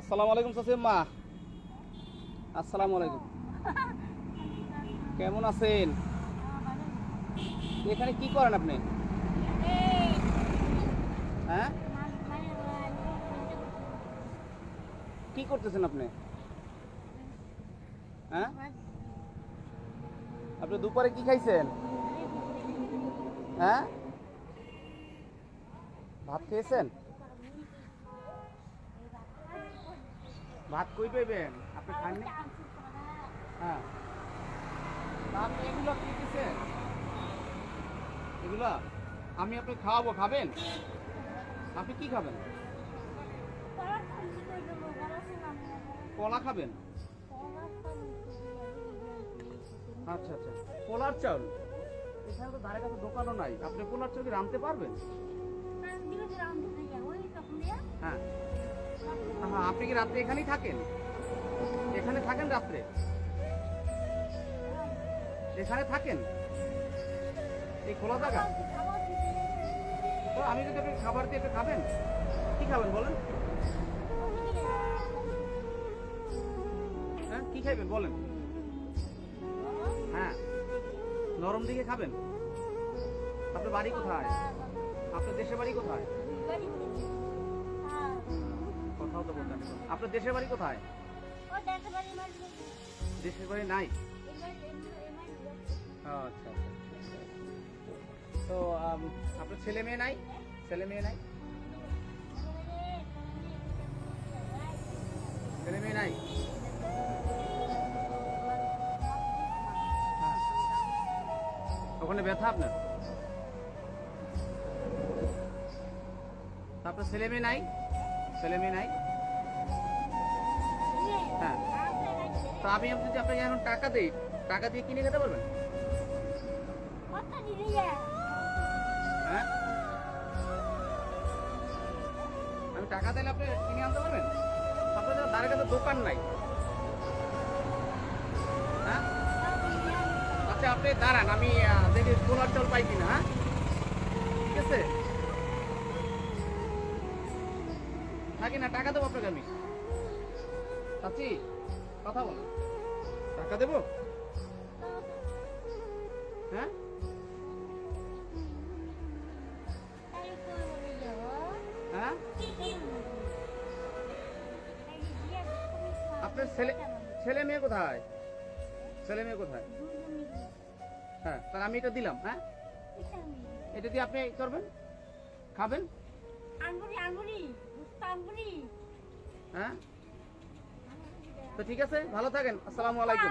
আসসালামু আলাইকুম চাচিম্মা। আসসালামু আলাইকুম। কেমন আছেন? এখানে কি করেন আপনি? হ্যাঁ, কি করতেছেন আপনি? হ্যাঁ, আপনি দুপুরে কি খাইছেন? হ্যাঁ, ভাত খেয়েছেন? ভাত কই পাইবেন? আপনি খাননি? হ্যাঁ, তা আপনি এগুলো কি দিচ্ছেন? এগুলা আমি আপনি খাওয়াবো, খাবেন? আপনি কি খাবেন? কলা খাবেন? আচ্ছা আচ্ছা, পোলার চাউল। এখানে তো ধারে কাছে দোকানও নাই, আপনি পোলার চাউল কি রাঁধতে পারবেন? হ্যাঁ হ্যাঁ, আপনি কি রাত্রে এখানেই থাকেন? এখানে থাকেন রাত্রে? এখানে থাকেন এই খোলা জায়গা? তো আমি যদি আপনি খাবার দিয়ে আপনি খাবেন, কি খাবেন বলেন? হ্যাঁ, কি খাইবেন বলেন? হ্যাঁ, নরম দিকে খাবেন। আপনার বাড়ি কোথায়? আপনার দেশের বাড়ি কোথায়? কথাও তো বলতেন। আপনার দেশের বাড়ি কোথায়? দেশের বাড়ি নাই? আচ্ছা আচ্ছা। তো আপনার ছেলে মেয়ে নাই? ছেলে মেয়ে নাই? ছেলে মেয়ে নাই? হ্যাঁ, ওখানে ব্যথা আপনার? আপনার ছেলে মেয়ে নাই? ছেলে মেয়ে নাই? হ্যাঁ, তো আমি যদি আপনাকে এখন টাকা দিই, টাকা দিয়ে কিনে খেতে পারবেন? হ্যাঁ, আমি টাকা দিলে আপনি কিনে আনতে পারবেন? আপনাদের ধারে কাছে দোকান নাই। হ্যাঁ, আচ্ছা আপনি দাঁড়ান, আমি দেখি পোলার চাল পাই কিনা। হ্যাঁ, ঠিক আছে, থাকি না, টাকা দেবো আপনাকে আমি। চাচি, কথা বলেন, টাকা দেবো? হ্যাঁ, হ্যাঁ, আপনার ছেলে ছেলে মেয়ে কোথায়? ছেলে মেয়ে কোথায়? হ্যাঁ, তাহলে আমি এটা দিলাম। হ্যাঁ, এটা দিয়ে আপনি করবেন, খাবেন। হ্যাঁ, তো ঠিক আছে, ভালো থাকেন। আসসালামু আলাইকুম।